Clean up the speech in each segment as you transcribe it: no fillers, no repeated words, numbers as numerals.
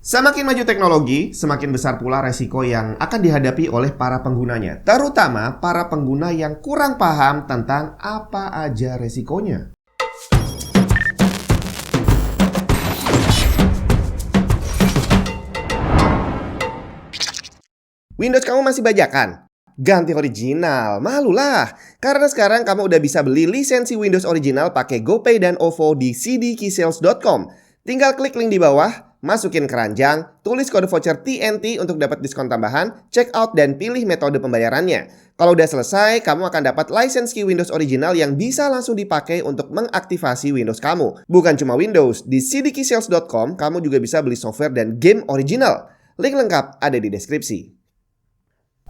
Semakin maju teknologi, semakin besar pula resiko yang akan dihadapi oleh para penggunanya, terutama para pengguna yang kurang paham tentang apa aja resikonya. Windows kamu masih bajakan? Ganti original, malulah. Karena sekarang kamu udah bisa beli lisensi Windows original pakai GoPay dan OVO di cdkeysales.com. Tinggal klik link di bawah, masukin keranjang, tulis kode voucher TNT untuk dapat diskon tambahan, check out dan pilih metode pembayarannya. Kalau udah selesai, kamu akan dapat license key Windows original yang bisa langsung dipakai untuk mengaktifasi Windows kamu. Bukan cuma Windows, di cdkeysales.com kamu juga bisa beli software dan game original. Link lengkap ada di deskripsi.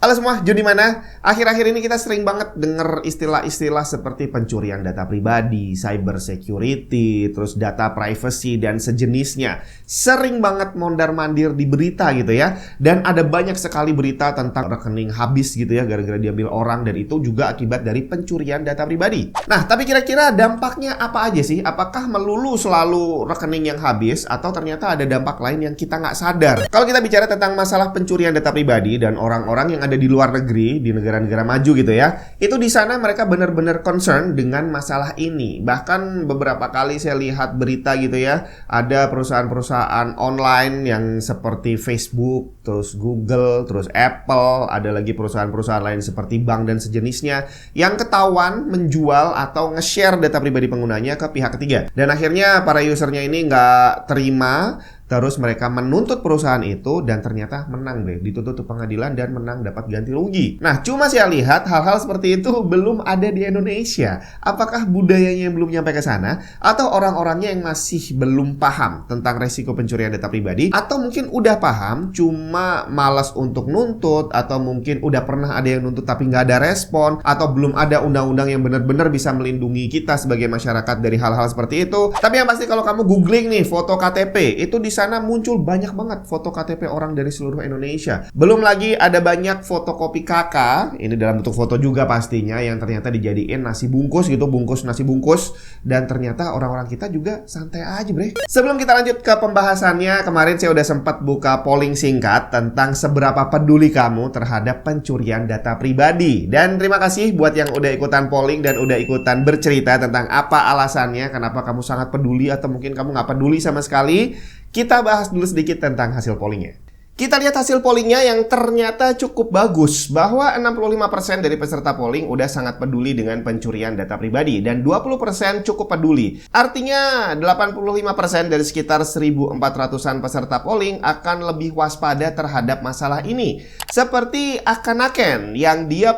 Halo semua, Jun di mana? Akhir-akhir ini kita sering banget denger istilah-istilah seperti pencurian data pribadi, cyber security, terus data privacy dan sejenisnya. Sering banget mondar-mandir di berita gitu ya. Dan ada banyak sekali berita tentang rekening habis gitu ya, gara-gara diambil orang, dan itu juga akibat dari pencurian data pribadi. Nah, tapi kira-kira dampaknya apa aja sih? Apakah melulu selalu rekening yang habis atau ternyata ada dampak lain yang kita nggak sadar? Kalau kita bicara tentang masalah pencurian data pribadi dan orang-orang yang ada di luar negeri, di negara-negara maju gitu ya, itu di sana mereka benar-benar concern dengan masalah ini. Bahkan beberapa kali saya lihat berita gitu ya, ada perusahaan-perusahaan online yang seperti Facebook, terus Google, terus Apple, ada lagi perusahaan-perusahaan lain seperti bank dan sejenisnya yang ketahuan menjual atau nge-share data pribadi penggunanya ke pihak ketiga. Dan akhirnya para usernya ini nggak terima. Terus mereka menuntut perusahaan itu dan ternyata menang deh, dituntut ke pengadilan dan menang dapat ganti rugi. Nah, cuma saya lihat hal-hal seperti itu belum ada di Indonesia. Apakah budayanya yang belum nyampe ke sana? Atau orang-orangnya yang masih belum paham tentang resiko pencurian data pribadi? Atau mungkin udah paham, cuma malas untuk nuntut? Atau mungkin udah pernah ada yang nuntut tapi nggak ada respon? Atau belum ada undang-undang yang benar-benar bisa melindungi kita sebagai masyarakat dari hal-hal seperti itu? Tapi yang pasti kalau kamu googling nih foto KTP, itu di sana muncul banyak banget foto KTP orang dari seluruh Indonesia. Belum lagi ada banyak fotokopi KK, ini dalam bentuk foto juga pastinya, yang ternyata dijadiin nasi bungkus gitu, bungkus nasi bungkus, dan ternyata orang-orang kita juga santai aja bre. Sebelum kita lanjut ke pembahasannya, kemarin saya udah sempat buka polling singkat tentang seberapa peduli kamu terhadap pencurian data pribadi. Dan terima kasih buat yang udah ikutan polling dan udah ikutan bercerita tentang apa alasannya, kenapa kamu sangat peduli atau mungkin kamu nggak peduli sama sekali. Kita bahas dulu sedikit tentang hasil pollingnya. Kita lihat hasil pollingnya yang ternyata cukup bagus, bahwa 65% dari peserta polling udah sangat peduli dengan pencurian data pribadi dan 20% cukup peduli. Artinya 85% dari sekitar 1.400-an peserta polling akan lebih waspada terhadap masalah ini. Seperti Akanaken yang dia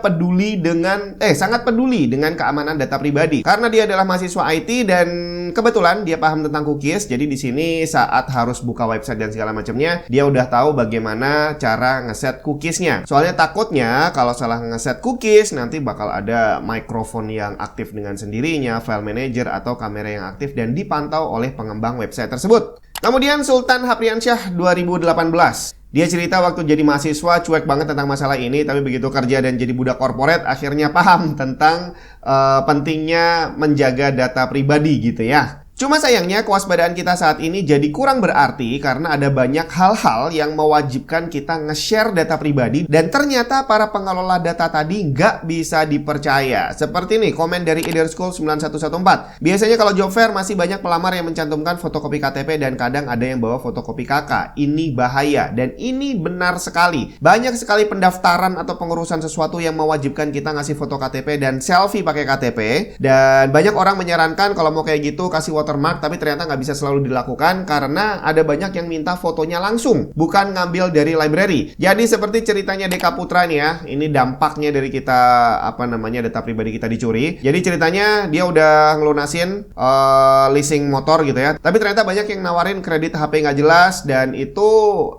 sangat peduli dengan keamanan data pribadi karena dia adalah mahasiswa IT dan kebetulan dia paham tentang cookies. Jadi di sini saat harus buka website dan segala macamnya, dia udah tahu bagaimana cara ngeset cookiesnya. Soalnya takutnya kalau salah ngeset cookies nanti bakal ada mikrofon yang aktif dengan sendirinya, file manager atau kamera yang aktif dan dipantau oleh pengembang website tersebut. Kemudian Sultan Hapriansyah 2018. Dia cerita waktu jadi mahasiswa cuek banget tentang masalah ini, tapi begitu kerja dan jadi budak korporat akhirnya paham tentang pentingnya menjaga data pribadi gitu ya. Cuma sayangnya kewaspadaan kita saat ini jadi kurang berarti karena ada banyak hal-hal yang mewajibkan kita nge-share data pribadi dan ternyata para pengelola data tadi nggak bisa dipercaya. Seperti nih komen dari Either School 9114. Biasanya kalau job fair masih banyak pelamar yang mencantumkan fotokopi KTP dan kadang ada yang bawa fotokopi KK. Ini bahaya dan ini benar sekali. Banyak sekali pendaftaran atau pengurusan sesuatu yang mewajibkan kita ngasih foto KTP dan selfie pakai KTP. Dan banyak orang menyarankan kalau mau kayak gitu kasih watermark, tapi ternyata nggak bisa selalu dilakukan karena ada banyak yang minta fotonya langsung, bukan ngambil dari library. Jadi seperti ceritanya Deka Putra nih ya, ini dampaknya dari kita data pribadi kita dicuri. Jadi ceritanya dia udah ngelunasin leasing motor gitu ya, tapi ternyata banyak yang nawarin kredit HP nggak jelas dan itu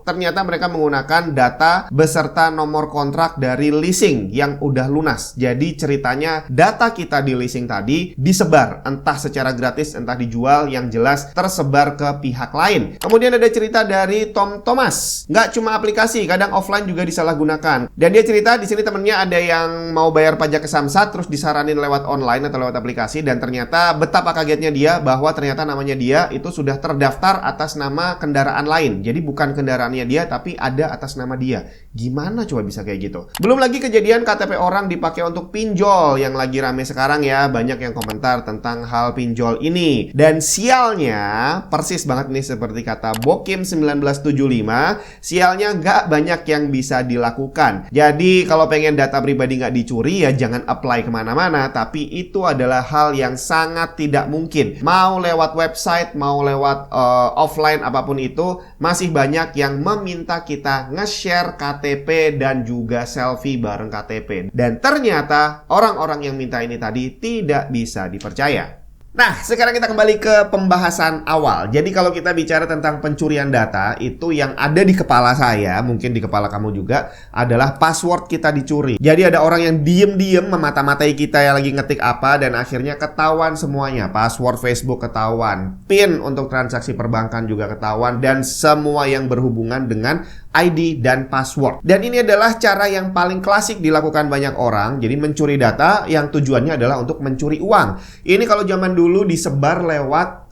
ternyata mereka menggunakan data beserta nomor kontrak dari leasing yang udah lunas. Jadi ceritanya data kita di leasing tadi disebar entah secara gratis entah dijual dijual, yang jelas tersebar ke pihak lain. Kemudian ada cerita dari Tom Thomas. Nggak cuma aplikasi, kadang offline juga disalahgunakan. Dan dia cerita di sini temennya ada yang mau bayar pajak ke Samsat, terus disaranin lewat online atau lewat aplikasi, dan ternyata betapa kagetnya dia bahwa ternyata namanya dia itu sudah terdaftar atas nama kendaraan lain. Jadi bukan kendaraannya dia, tapi ada atas nama dia. Gimana coba bisa kayak gitu? Belum lagi kejadian KTP orang dipakai untuk pinjol yang lagi rame sekarang ya. Banyak yang komentar tentang hal pinjol ini. Dan sialnya, persis banget nih seperti kata Bokim 1975, sialnya nggak banyak yang bisa dilakukan. Jadi kalau pengen data pribadi nggak dicuri ya jangan apply kemana-mana. Tapi itu adalah hal yang sangat tidak mungkin. Mau lewat website, mau lewat offline apapun itu, masih banyak yang meminta kita nge-share KTP dan juga selfie bareng KTP. Dan ternyata orang-orang yang minta ini tadi tidak bisa dipercaya. Nah, sekarang kita kembali ke pembahasan awal. Jadi kalau kita bicara tentang pencurian data, itu yang ada di kepala saya, mungkin di kepala kamu juga, adalah password kita dicuri. Jadi ada orang yang diem-diem memata-matai kita yang lagi ngetik apa, dan akhirnya ketahuan semuanya. Password Facebook ketahuan, PIN untuk transaksi perbankan juga ketahuan, dan semua yang berhubungan dengan ID dan password. Dan ini adalah cara yang paling klasik dilakukan banyak orang. Jadi mencuri data yang tujuannya adalah untuk mencuri uang. Ini kalau zaman dulu disebar lewat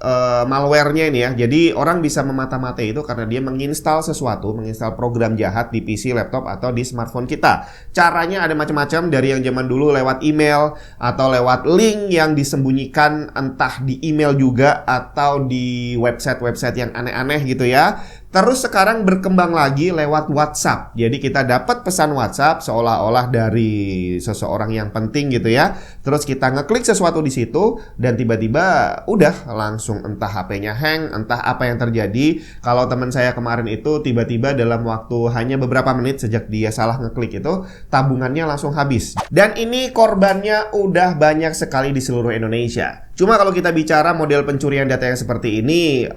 malware-nya ini ya. Jadi orang bisa memata-matai itu karena dia menginstal sesuatu, menginstal program jahat di PC, laptop, atau di smartphone kita. Caranya ada macam-macam, dari yang zaman dulu lewat email atau lewat link yang disembunyikan entah di email juga atau di website-website yang aneh-aneh gitu ya. Terus sekarang berkembang lagi lewat WhatsApp. Jadi kita dapat pesan WhatsApp seolah-olah dari seseorang yang penting gitu ya. Terus kita ngeklik sesuatu di situ dan tiba-tiba udah langsung entah HP-nya hang, entah apa yang terjadi. Kalau teman saya kemarin itu tiba-tiba dalam waktu hanya beberapa menit sejak dia salah ngeklik itu, tabungannya langsung habis. Dan ini korbannya udah banyak sekali di seluruh Indonesia. Cuma kalau kita bicara model pencurian data yang seperti ini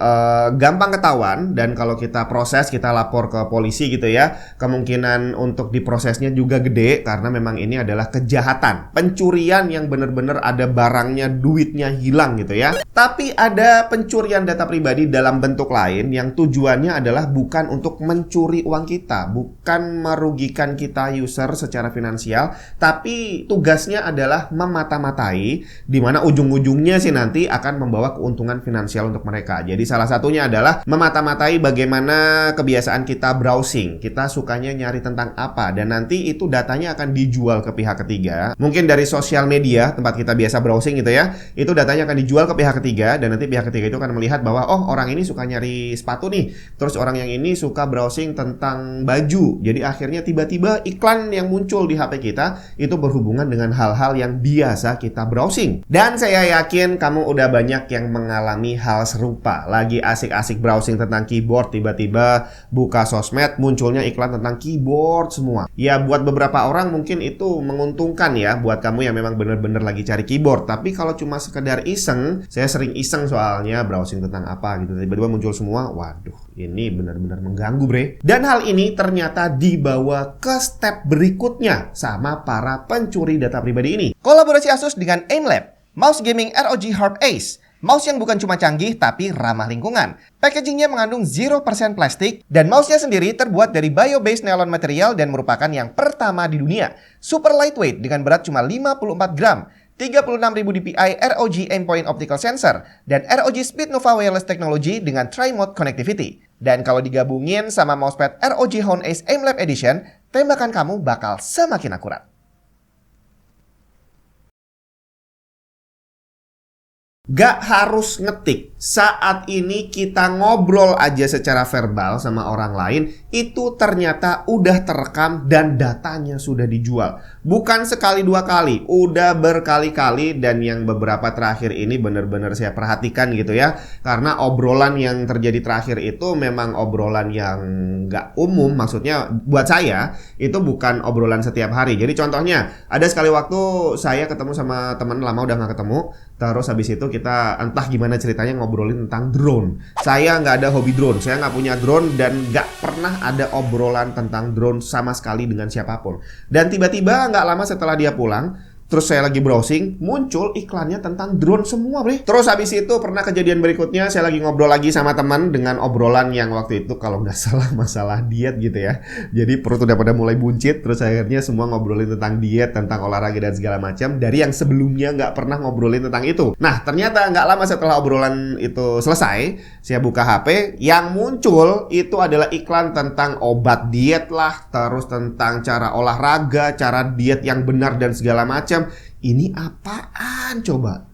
gampang ketahuan, dan kalau kita proses, kita lapor ke polisi gitu ya, kemungkinan untuk diprosesnya juga gede karena memang ini adalah kejahatan, pencurian yang benar-benar ada barangnya, duitnya hilang gitu ya. Tapi ada pencurian data pribadi dalam bentuk lain yang tujuannya adalah bukan untuk mencuri uang kita, bukan merugikan kita user secara finansial, tapi tugasnya adalah memata-matai, di mana ujung-ujungnya sih nanti akan membawa keuntungan finansial untuk mereka. Jadi salah satunya adalah memata-matai bagaimana kebiasaan kita browsing. Kita sukanya nyari tentang apa, dan nanti itu datanya akan dijual ke pihak ketiga. Mungkin dari sosial media tempat kita biasa browsing gitu ya. Itu datanya akan dijual ke pihak ketiga, dan nanti pihak ketiga itu akan melihat bahwa oh orang ini suka nyari sepatu nih. Terus orang yang ini suka browsing tentang baju. Jadi akhirnya tiba-tiba iklan yang muncul di HP kita itu berhubungan dengan hal-hal yang biasa kita browsing. Dan saya yakin kamu udah banyak yang mengalami hal serupa. Lagi asik-asik browsing tentang keyboard, tiba-tiba buka sosmed, munculnya iklan tentang keyboard semua. Ya buat beberapa orang mungkin itu menguntungkan ya, buat kamu yang memang bener-bener lagi cari keyboard. Tapi kalau cuma sekedar iseng, saya sering iseng soalnya browsing tentang apa gitu, tiba-tiba muncul semua, waduh ini benar-benar mengganggu bre. Dan hal ini ternyata dibawa ke step berikutnya sama para pencuri data pribadi ini. Kolaborasi Asus dengan AimLab, mouse gaming ROG Harp Ace. Mouse yang bukan cuma canggih tapi ramah lingkungan. Packagingnya mengandung 0% plastik, dan mouse-nya sendiri terbuat dari bio-based nylon material dan merupakan yang pertama di dunia. Super lightweight dengan berat cuma 54 gram. 36.000 dpi ROG Aimpoint Optical Sensor dan ROG Speednova Wireless Technology dengan Tri-Mode Connectivity. Dan kalau digabungin sama mousepad ROG Hone Ace AimLab Edition, tembakan kamu bakal semakin akurat. Gak harus ngetik. Saat ini kita ngobrol aja secara verbal sama orang lain, itu ternyata udah terekam dan datanya sudah dijual. Bukan sekali dua kali, udah berkali-kali, dan yang beberapa terakhir ini bener-bener saya perhatikan gitu ya. Karena obrolan yang terjadi terakhir itu memang obrolan yang gak umum, maksudnya buat saya itu bukan obrolan setiap hari. Jadi contohnya, ada sekali waktu saya ketemu sama teman lama udah gak ketemu, terus habis itu kita entah gimana ceritanya ngobrolin tentang drone. Saya nggak ada hobi drone, saya nggak punya drone, dan nggak pernah ada obrolan tentang drone sama sekali dengan siapapun. Dan tiba-tiba nggak lama setelah dia pulang, Terus saya lagi browsing, muncul iklannya tentang drone semua, bre. Terus habis itu pernah kejadian berikutnya, saya lagi ngobrol lagi sama teman dengan obrolan yang waktu itu kalau nggak salah masalah diet gitu ya. Jadi perut udah pada mulai buncit, terus akhirnya semua ngobrolin tentang diet, tentang olahraga dan segala macam. Dari yang sebelumnya nggak pernah ngobrolin tentang itu. Nah, ternyata nggak lama setelah obrolan itu selesai, saya buka HP, yang muncul itu adalah iklan tentang obat diet lah, terus tentang cara olahraga, cara diet yang benar dan segala macam. Ini apaan coba?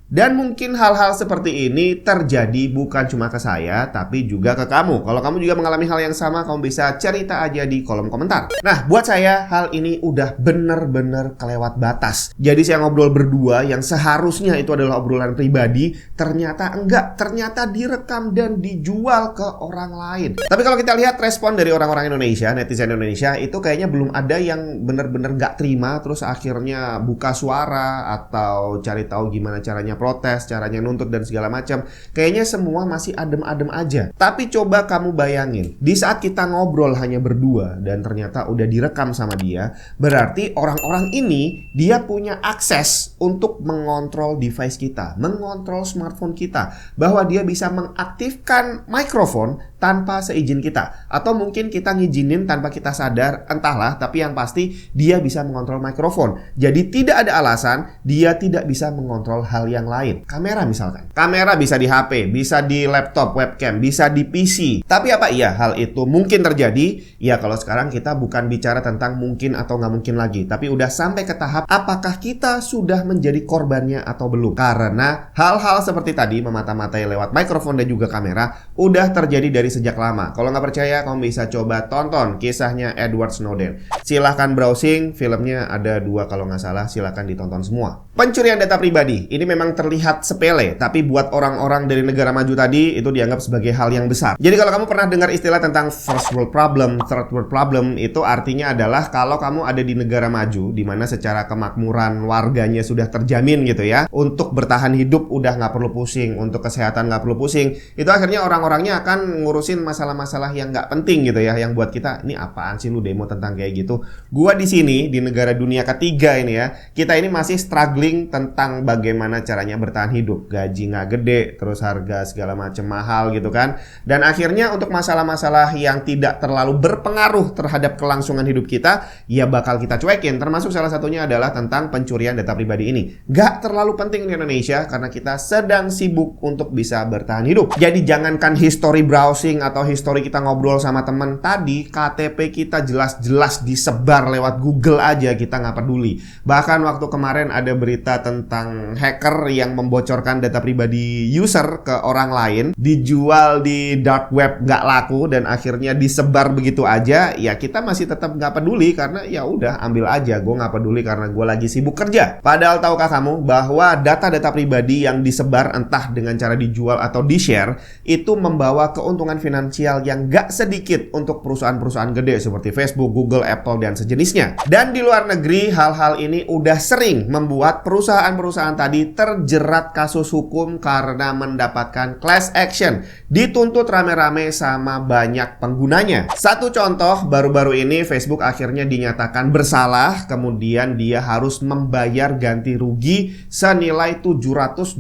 Dan mungkin hal-hal seperti ini terjadi bukan cuma ke saya, tapi juga ke kamu. Kalau kamu juga mengalami hal yang sama, kamu bisa cerita aja di kolom komentar. Nah, buat saya hal ini udah bener-bener kelewat batas. Jadi saya ngobrol berdua yang seharusnya itu adalah obrolan pribadi, ternyata enggak. Ternyata direkam dan dijual ke orang lain. Tapi kalau kita lihat respon dari orang-orang Indonesia, netizen Indonesia, itu kayaknya belum ada yang bener-bener nggak terima, terus akhirnya buka suara atau cari tahu gimana caranya protes, caranya nuntut dan segala macam. Kayaknya semua masih adem-adem aja. Tapi coba kamu bayangin, di saat kita ngobrol hanya berdua dan ternyata udah direkam sama dia, berarti orang-orang ini dia punya akses untuk mengontrol device kita, mengontrol smartphone kita, bahwa dia bisa mengaktifkan mikrofon tanpa seizin kita, atau mungkin kita ngizinin tanpa kita sadar, entahlah, tapi yang pasti dia bisa mengontrol mikrofon. Jadi tidak ada alasan dia tidak bisa mengontrol hal yang lain. Kamera misalkan. Kamera bisa di HP, bisa di laptop, webcam, bisa di PC. Tapi apa iya hal itu mungkin terjadi? Ya kalau sekarang kita bukan bicara tentang mungkin atau nggak mungkin lagi, tapi udah sampai ke tahap apakah kita sudah menjadi korbannya atau belum. Karena hal-hal seperti tadi, memata-matai lewat mikrofon dan juga kamera, udah terjadi dari sejak lama. Kalau nggak percaya, kamu bisa coba tonton kisahnya Edward Snowden. Silahkan browsing, filmnya ada 2 kalau nggak salah, silahkan ditonton semua. Pencurian data pribadi, ini memang terlihat sepele, tapi buat orang-orang dari negara maju tadi, itu dianggap sebagai hal yang besar. Jadi kalau kamu pernah dengar istilah tentang first world problem, third world problem, itu artinya adalah kalau kamu ada di negara maju, di mana secara kemakmuran warganya sudah terjamin gitu ya, untuk bertahan hidup udah nggak perlu pusing, untuk kesehatan nggak perlu pusing, itu akhirnya orang-orangnya akan ngurusin masalah-masalah yang nggak penting gitu ya, yang buat kita, ini apaan sih lu demo tentang kayak gitu. Gua di sini, di negara dunia ketiga ini ya, kita ini masih struggling tentang bagaimana caranya bertahan hidup. Gaji nggak gede, terus harga segala macam mahal gitu kan. Dan akhirnya untuk masalah-masalah yang tidak terlalu berpengaruh terhadap kelangsungan hidup kita, ya bakal kita cuekin. Termasuk salah satunya adalah tentang pencurian data pribadi ini. Gak terlalu penting di Indonesia karena kita sedang sibuk untuk bisa bertahan hidup. Jadi jangankan history browsing atau history kita ngobrol sama teman tadi, KTP kita jelas-jelas disebar lewat Google aja, kita nggak peduli. Bahkan waktu kemarin ada berita tentang hacker yang membocorkan data pribadi user ke orang lain, dijual di dark web nggak laku dan akhirnya disebar begitu aja. Ya kita masih tetap nggak peduli karena ya udah ambil aja, gue nggak peduli karena gue lagi sibuk kerja. Padahal tahukah kamu bahwa data-data pribadi yang disebar entah dengan cara dijual atau di-share itu membawa keuntungan finansial yang nggak sedikit untuk perusahaan-perusahaan gede seperti Facebook, Google, Apple dan sejenisnya. Dan di luar negeri hal-hal ini udah sering membuat perusahaan-perusahaan tadi terjerat kasus hukum karena mendapatkan class action, dituntut rame-rame sama banyak penggunanya. Satu contoh, baru-baru ini Facebook akhirnya dinyatakan bersalah, kemudian dia harus membayar ganti rugi senilai 725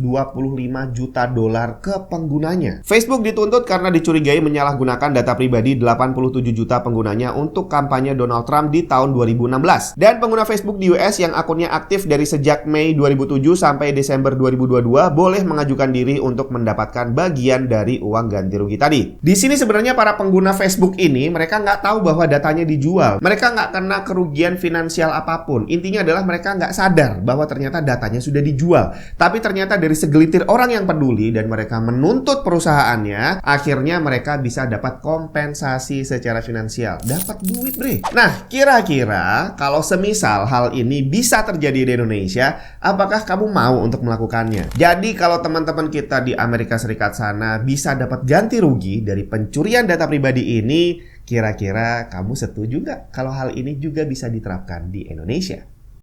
juta dolar ke penggunanya. Facebook dituntut karena dicurigai menyalahgunakan data pribadi 87 juta penggunanya untuk kampanye Donald Trump di tahun 2016. Dan pengguna Facebook di US yang akunnya aktif dari sejak Mei 2007 sampai Desember 2022 boleh mengajukan diri untuk mendapatkan bagian dari uang ganti rugi tadi. Di sini sebenarnya para pengguna Facebook ini mereka nggak tahu bahwa datanya dijual. Mereka nggak kena kerugian finansial apapun. Intinya adalah mereka nggak sadar bahwa ternyata datanya sudah dijual. Tapi ternyata dari segelintir orang yang peduli dan mereka menuntut perusahaannya, akhirnya mereka bisa dapat kompensasi secara finansial. Dapat duit, bre. Nah, kira-kira kalau semisal hal ini bisa terjadi di Indonesia, apakah kamu mau untuk melakukannya? Jadi kalau teman-teman kita di Amerika Serikat sana bisa dapat ganti rugi dari pencurian data pribadi ini, kira-kira kamu setuju nggak kalau hal ini juga bisa diterapkan di Indonesia?